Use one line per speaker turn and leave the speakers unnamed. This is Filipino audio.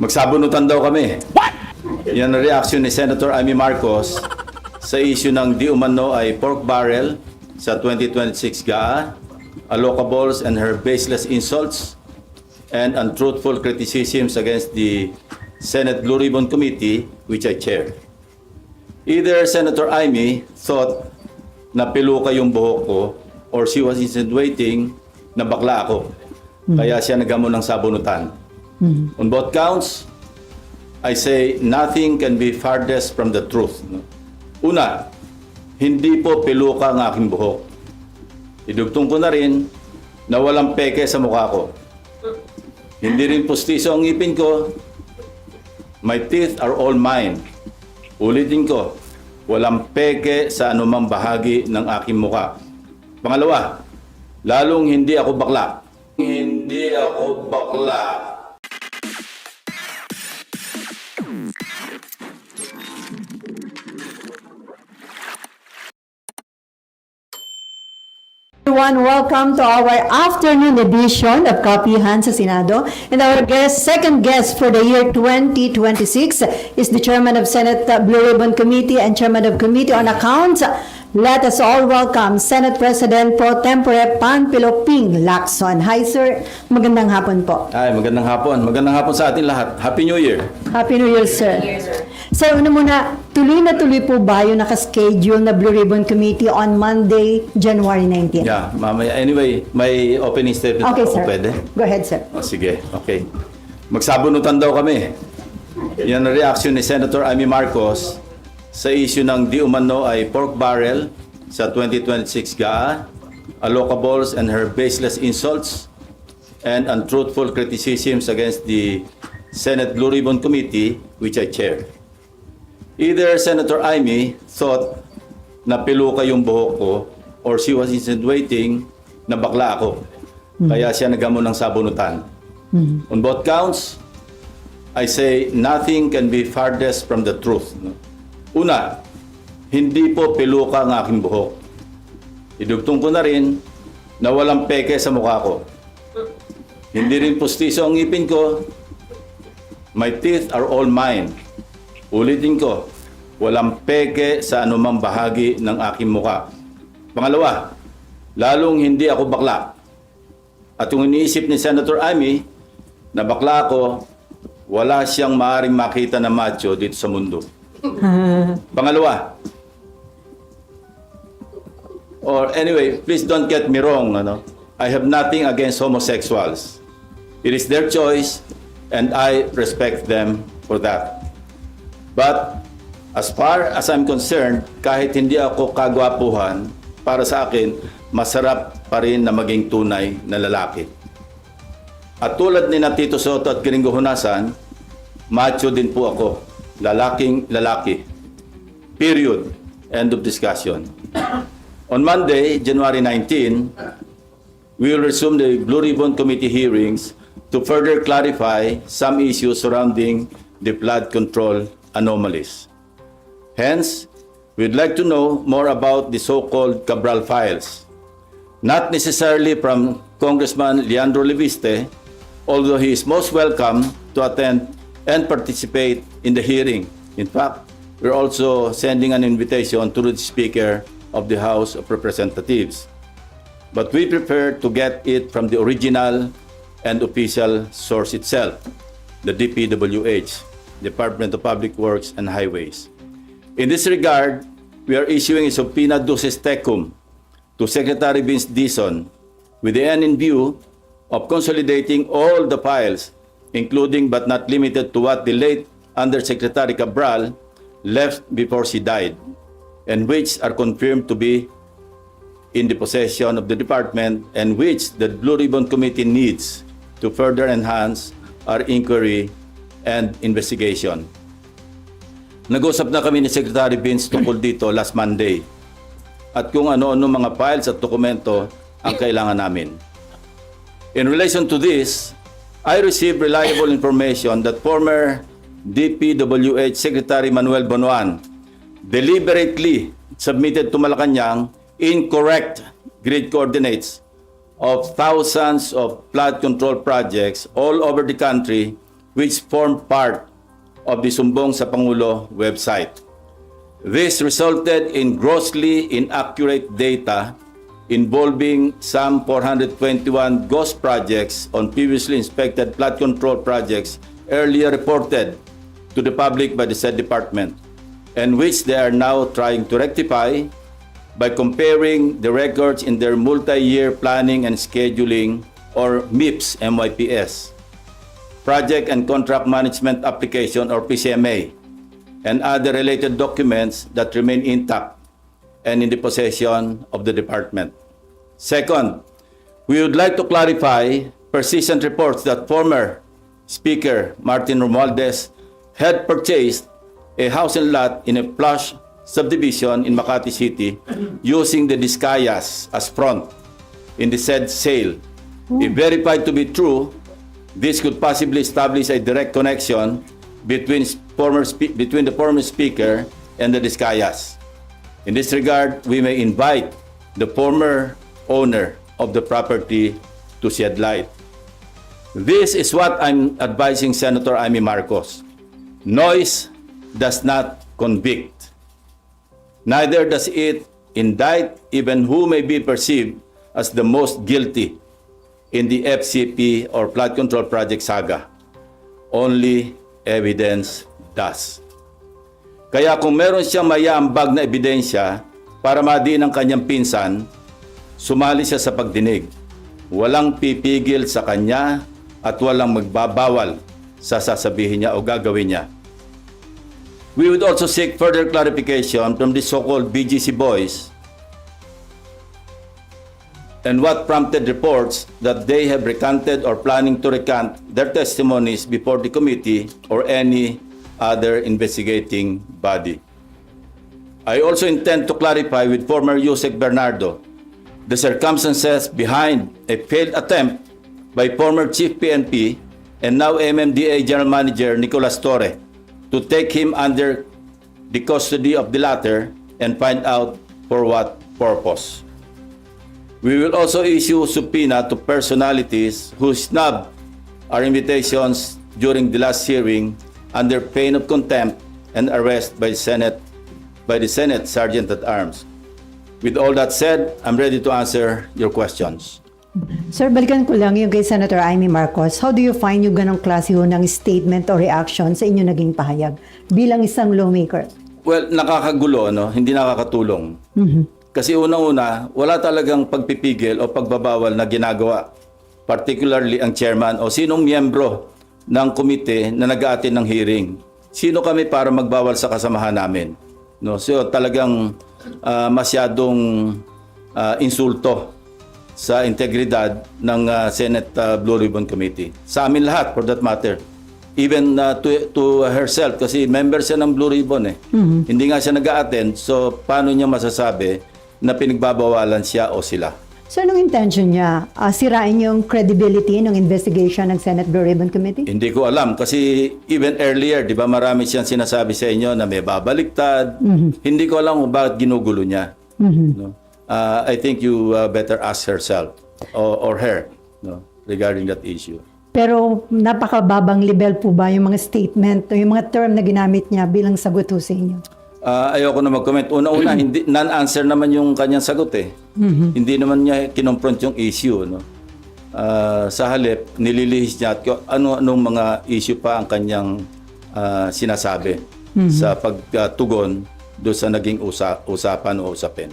Magsabunutan daw kami. What? Yan ang reaction ni Senator Amy Marcos sa issue ng di umano ay pork barrel sa 2026 GAA, allocables and her baseless insults and untruthful criticisms against the Senate Blue Ribbon Committee, which I chair. Either Senator Amy thought na piluka yung buhok ko or she was insinuating na bakla ako. Kaya siya naghamon ng sabunutan. On both counts, I say nothing can be farthest from the truth. Una, hindi po piluka ang aking buhok. Idugtong ko na rin na walang peke sa mukha ko. Hindi rin pustiso ang ngipin ko. My teeth are all mine. Ulitin ko, walang peke sa anumang bahagi ng aking mukha. Pangalawa, lalong hindi ako bakla. Hindi ako bakla.
Everyone, welcome to our afternoon edition of Kapihan sa Senado. And our second guest for the year 2026 is the Chairman of Senate Blue Ribbon Committee and Chairman of Committee on Accounts. Let us all welcome Senate President Pro Tempore Panfilo Ping Lacson. Hi sir, magandang hapon po.
Ay, magandang hapon. Magandang hapon sa atin lahat. Happy New Year.
Happy New Year, sir. Sir, una muna, tuloy na tuloy po ba yung nakaschedule na Blue Ribbon Committee on Monday, January 19?
Yeah, mamaya. Anyway, may opening statement
Okay,
ako
sir.
pwede.
Go ahead, sir.
O, sige, okay. Magsabunutan daw kami. Yan ang reaction ni Senator Amy Marcos sa issue ng di umano ay pork barrel sa 2026 GAA, allocables and her baseless insults and untruthful criticisms against the Senate Blue Ribbon Committee, which I chair. Either Senator Amy thought na piluka yung buhok ko or she was insinuating na bakla ako. Kaya siya naghamon ng sabunutan. On both counts, I say nothing can be farthest from the truth. Una, hindi po piluka ang aking buhok. Idugtong ko na rin na walang peke sa mukha ko. Hindi rin pustiso ang ngipin ko. My teeth are all mine. Ulitin ko, walang peke sa anumang bahagi ng aking mukha. Pangalawa, lalong hindi ako bakla. At yung iniisip ni Senator Amy na bakla ako, wala siyang maaaring makita na macho dito sa mundo. Pangalawa, or anyway, please don't get me wrong, I have nothing against homosexuals. It is their choice and I respect them for that. But as far as I'm concerned, kahit hindi ako kagwapuhan, para sa akin, masarap pa rin na maging tunay na lalaki. At tulad ni na Tito Soto at Gringo Hunasan, macho din po ako. Lalaking lalaki. Period. End of discussion. On Monday, January 19, we will resume the Blue Ribbon Committee hearings to further clarify some issues surrounding the flood control anomalies. Hence, we'd like to know more about the so-called Cabral files. Not necessarily from Congressman Leandro Leviste, although he is most welcome to attend and participate in the hearing. In fact, we're also sending an invitation to the Speaker of the House of Representatives. But we prefer to get it from the original and official source itself, the DPWH, Department of Public Works and Highways. In this regard, we are issuing a subpoena duces tecum to Secretary Vince Dizon with the end in view of consolidating all the files, including but not limited to what the late Undersecretary Cabral left before she died, and which are confirmed to be in the possession of the department and which the Blue Ribbon Committee needs to further enhance our inquiry and investigation. Nag-usap na kami ni Secretary Vince tungkol dito last Monday at kung ano-ano mga files at dokumento ang kailangan namin. In relation to this, I received reliable information that former DPWH Secretary Manuel Bonoan deliberately submitted to Malacanang incorrect grid coordinates of thousands of flood control projects all over the country which formed part of the Sumbong sa Pangulo website. This resulted in grossly inaccurate data involving some 421 ghost projects on previously inspected flood control projects earlier reported to the public by the said department, and which they are now trying to rectify by comparing the records in their multi-year planning and scheduling, or MIPS, MYPS, Project and Contract Management Application, or PCMA, and other related documents that remain intact and in the possession of the department. Second, we would like to clarify persistent reports that former Speaker Martin Romualdez had purchased a house and lot in a plush subdivision in Makati City using the Discayas as front in the said sale. If verified to be true, this could possibly establish a direct connection between the former Speaker and the Discayas. In this regard, we may invite the former owner of the property to shed light. This is what I'm advising Senator Amy Marcos. Noise does not convict. Neither does it indict even who may be perceived as the most guilty in the FCP or flood control project saga. Only evidence does. Kaya kung meron siyang maiaambag na ebidensya para madiin ang kanyang pinsan, sumali siya sa pagdinig. Walang pipigil sa kanya at walang magbabawal sa sasabihin niya o gagawin niya. We would also seek further clarification from the so-called BGC boys and what prompted reports that they have recanted or planning to recant their testimonies before the committee or any other investigating body. I also intend to clarify with former Yusek Bernardo the circumstances behind a failed attempt by former Chief PNP and now MMDA General Manager Nicolas Torre to take him under the custody of the latter and find out for what purpose. We will also issue subpoena to personalities who snubbed our invitations during the last hearing under pain of contempt and arrest by the Senate Sergeant at Arms. With all that said, I'm ready to answer your questions.
Sir, balikan ko lang yung kay Senator Amy Marcos. How do you find yung ganong klase ho ng statement o reaction sa inyo naging pahayag bilang isang lawmaker?
Well, nakakagulo, no? Hindi nakakatulong. Kasi unang-una, wala talagang pagpipigil o pagbabawal na ginagawa. Particularly ang chairman o sinong miyembro ng komite na nag-aattend ng hearing. Sino kami para magbawal sa kasamahan namin? No? So talagang masyadong insulto sa integridad ng Senate Blue Ribbon Committee. Sa amin lahat, for that matter. Even to herself, kasi member siya ng Blue Ribbon eh. Hindi nga siya nag-a-attend, so paano niya masasabi na pinagbabawalan siya o sila?
Sir, anong intention niya? Sirain yung credibility ng investigation ng Senate Blue Ribbon Committee?
Hindi ko alam kasi even earlier, di ba marami siyang sinasabi sa inyo na may babaliktad. Hindi ko alam kung bakit ginugulo niya. No? I think you better ask herself or her, no, regarding that issue.
Pero napakababang level po ba yung mga statement o yung mga term na ginamit niya bilang sagot ho sa inyo?
Ayoko na mag-comment. Una-una, hindi non-answer naman yung kanyang sagot eh. Hindi naman niya kinonfront yung issue, no. Sa halip, nililihis niya at anong mga issue pa ang kanyang sinasabi sa pagtugon doon sa naging usapan o usapin.